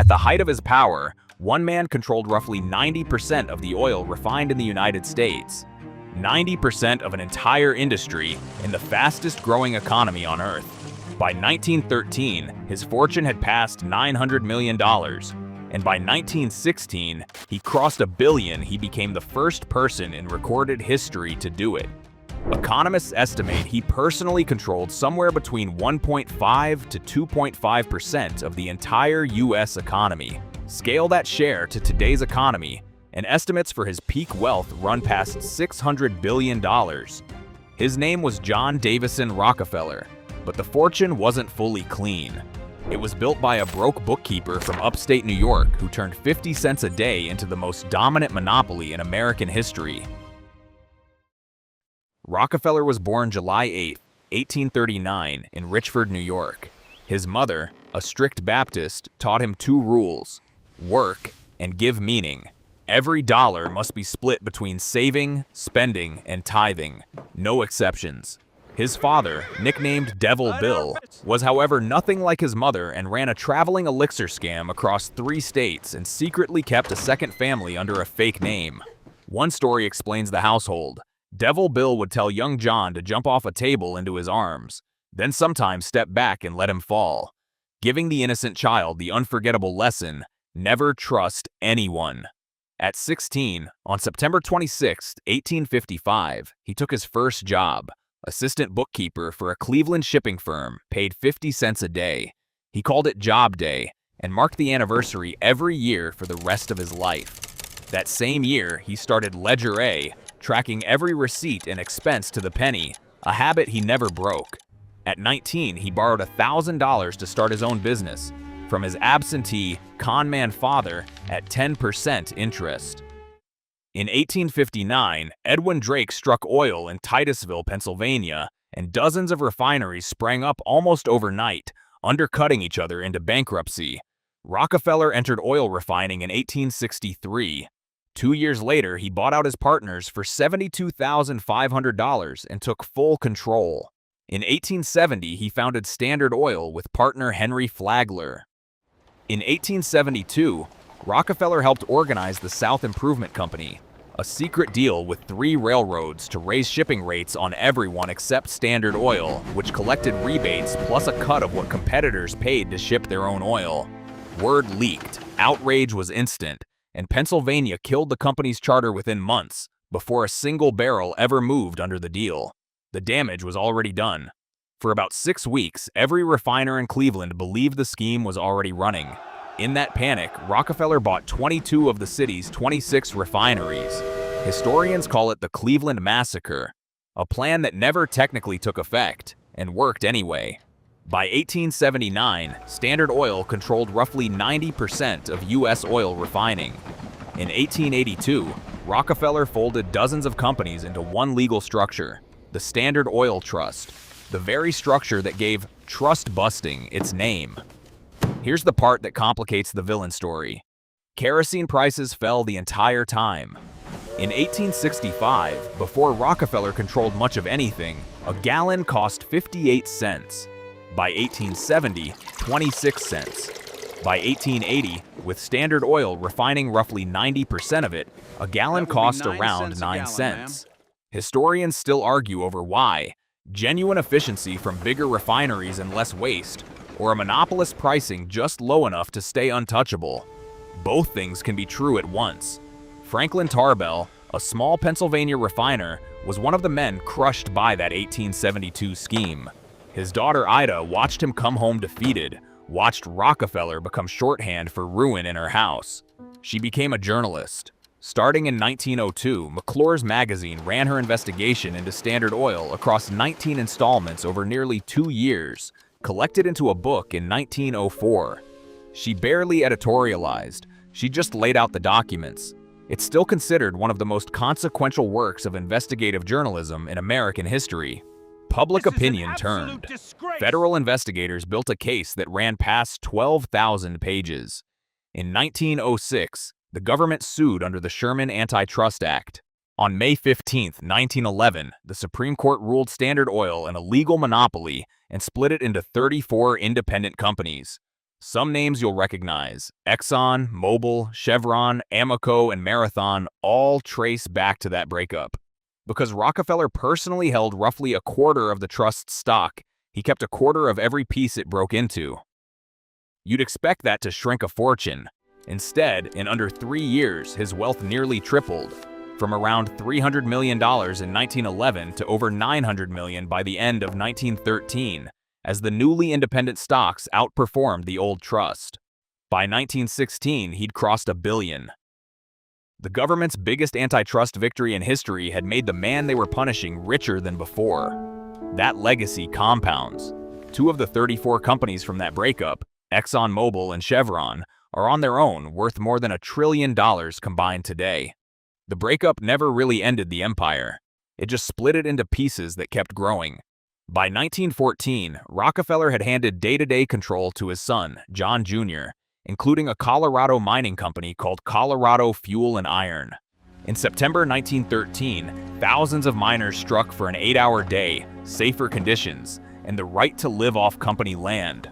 At the height of his power, one man controlled roughly 90% of the oil refined in the United States. 90% of an entire industry in the fastest growing economy on Earth. By 1913, his fortune had passed $900 million. And by 1916, he crossed $1 billion. He became the first person in recorded history to do it. Economists estimate he personally controlled somewhere between 1.5 to 2.5% of the entire US economy. Scale that share to today's economy, and estimates for his peak wealth run past $600 billion. His name was John Davison Rockefeller, but the fortune wasn't fully clean. It was built by a broke bookkeeper from upstate New York who turned 50 cents a day into the most dominant monopoly in American history. Rockefeller was born July 8, 1839, in Richford, New York. His mother, a strict Baptist, taught him 2 rules: work and give meaning. Every dollar must be split between saving, spending, and tithing. No exceptions. His father, nicknamed Devil Bill, was however nothing like his mother and ran a traveling elixir scam across 3 states and secretly kept a second family under a fake name. One story explains the household. Devil Bill would tell young John to jump off a table into his arms, then sometimes step back and let him fall, giving the innocent child the unforgettable lesson: never trust anyone. At 16, on September 26, 1855, he took his first job, assistant bookkeeper for a Cleveland shipping firm, paid 50 cents a day. He called it Job Day and marked the anniversary every year for the rest of his life. That same year, he started Ledger A, tracking every receipt and expense to the penny, a habit he never broke. At 19, he borrowed $1,000 to start his own business from his absentee, con-man father at 10% interest. In 1859, Edwin Drake struck oil in Titusville, Pennsylvania, and dozens of refineries sprang up almost overnight, undercutting each other into bankruptcy. Rockefeller entered oil refining in 1863. 2 years later, he bought out his partners for $72,500 and took full control. In 1870, he founded Standard Oil with partner Henry Flagler. In 1872, Rockefeller helped organize the South Improvement Company, a secret deal with 3 railroads to raise shipping rates on everyone except Standard Oil, which collected rebates plus a cut of what competitors paid to ship their own oil. Word leaked, outrage was instant, and Pennsylvania killed the company's charter within months, before a single barrel ever moved under the deal. The damage was already done. For about 6 weeks, every refiner in Cleveland believed the scheme was already running. In that panic, Rockefeller bought 22 of the city's 26 refineries. Historians call it the Cleveland Massacre, a plan that never technically took effect, and worked anyway. By 1879, Standard Oil controlled roughly 90% of U.S. oil refining. In 1882, Rockefeller folded dozens of companies into one legal structure, the Standard Oil Trust, the very structure that gave trust busting its name. Here's the part that complicates the villain story. Kerosene prices fell the entire time. In 1865, before Rockefeller controlled much of anything, a gallon cost 58 cents. By 1870, 26 cents. By 1880, with Standard Oil refining roughly 90% of it, a gallon cost around 9 cents. Historians still argue over why: genuine efficiency from bigger refineries and less waste, or a monopolist pricing just low enough to stay untouchable. Both things can be true at once. Franklin Tarbell, a small Pennsylvania refiner, was one of the men crushed by that 1872 scheme. His daughter Ida watched him come home defeated, watched Rockefeller become shorthand for ruin in her house. She became a journalist. Starting in 1902, McClure's magazine ran her investigation into Standard Oil across 19 installments over nearly 2 years, collected into a book in 1904. She barely editorialized, she just laid out the documents. It's still considered one of the most consequential works of investigative journalism in American history. Public opinion turned. Federal investigators built a case that ran past 12,000 pages. In 1906, the government sued under the Sherman Antitrust Act. On May 15, 1911, the Supreme Court ruled Standard Oil an illegal monopoly and split it into 34 independent companies. Some names you'll recognize: Exxon, Mobil, Chevron, Amoco, and Marathon all trace back to that breakup. Because Rockefeller personally held roughly a quarter of the trust's stock, he kept a quarter of every piece it broke into. You'd expect that to shrink a fortune. Instead, in under 3 years, his wealth nearly tripled, from around $300 million in 1911 to over $900 million by the end of 1913, as the newly independent stocks outperformed the old trust. By 1916, he'd crossed $1 billion. The government's biggest antitrust victory in history had made the man they were punishing richer than before. That legacy compounds. 2 of the 34 companies from that breakup, ExxonMobil and Chevron, are on their own worth more than $1 trillion combined today. The breakup never really ended the empire. It just split it into pieces that kept growing. By 1914, Rockefeller had handed day-to-day control to his son, John Jr., including a Colorado mining company called Colorado Fuel and Iron. In September 1913, thousands of miners struck for an 8-hour day, safer conditions, and the right to live off company land.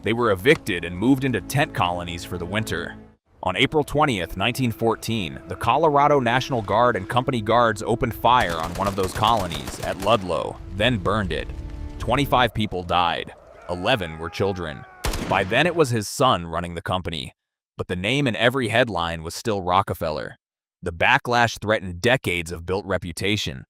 They were evicted and moved into tent colonies for the winter. On April 20th, 1914, the Colorado National Guard and company guards opened fire on one of those colonies at Ludlow, then burned it. 25 people died. 11 were children. By then it was his son running the company, but the name in every headline was still Rockefeller. The backlash threatened decades of built reputation,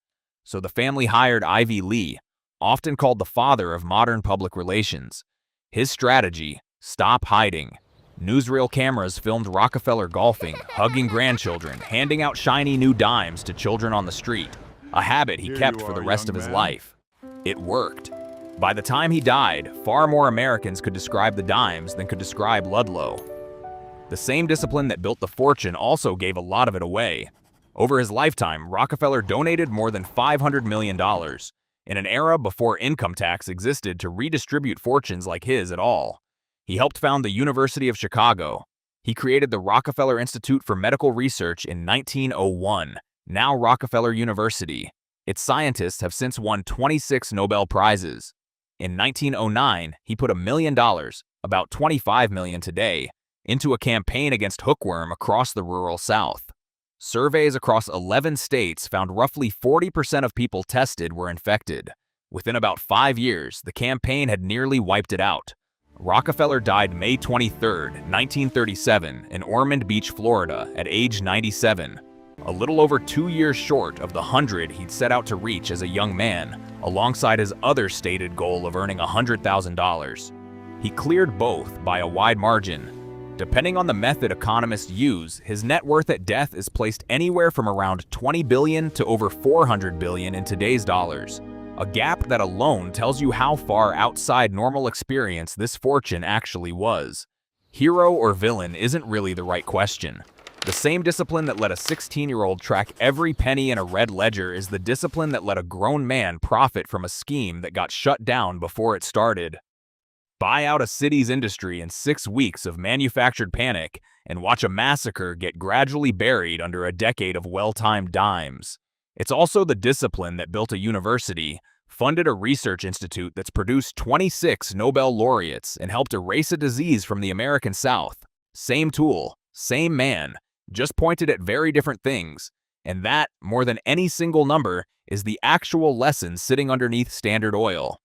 so the family hired Ivy Lee, often called the father of modern public relations. His strategy: stop hiding. Newsreel cameras filmed Rockefeller golfing, hugging grandchildren, handing out shiny new dimes to children on the street, a habit he kept for the rest of his life. It worked. By the time he died, far more Americans could describe the dimes than could describe Ludlow. The same discipline that built the fortune also gave a lot of it away. Over his lifetime, Rockefeller donated more than $500 million, in an era before income tax existed to redistribute fortunes like his at all. He helped found the University of Chicago. He created the Rockefeller Institute for Medical Research in 1901, now Rockefeller University. Its scientists have since won 26 Nobel Prizes. In 1909, he put $1 million, about $25 million today, into a campaign against hookworm across the rural South. Surveys across 11 states found roughly 40% of people tested were infected. Within about 5 years, the campaign had nearly wiped it out. Rockefeller died May 23, 1937, in Ormond Beach, Florida, at age 97, a little over 2 years short of the 100 he'd set out to reach as a young man, alongside his other stated goal of earning $100,000. He cleared both by a wide margin. Depending on the method economists use, his net worth at death is placed anywhere from around $20 billion to over $400 billion in today's dollars. A gap that alone tells you how far outside normal experience this fortune actually was. Hero or villain isn't really the right question. The same discipline that let a 16-year-old track every penny in a red ledger is the discipline that let a grown man profit from a scheme that got shut down before it started. Buy out a city's industry in 6 weeks of manufactured panic and watch a massacre get gradually buried under a decade of well-timed dimes. It's also the discipline that built a university, funded a research institute that's produced 26 Nobel laureates, and helped erase a disease from the American South. Same tool, same man, just pointed at very different things. And that, more than any single number, is the actual lesson sitting underneath Standard Oil.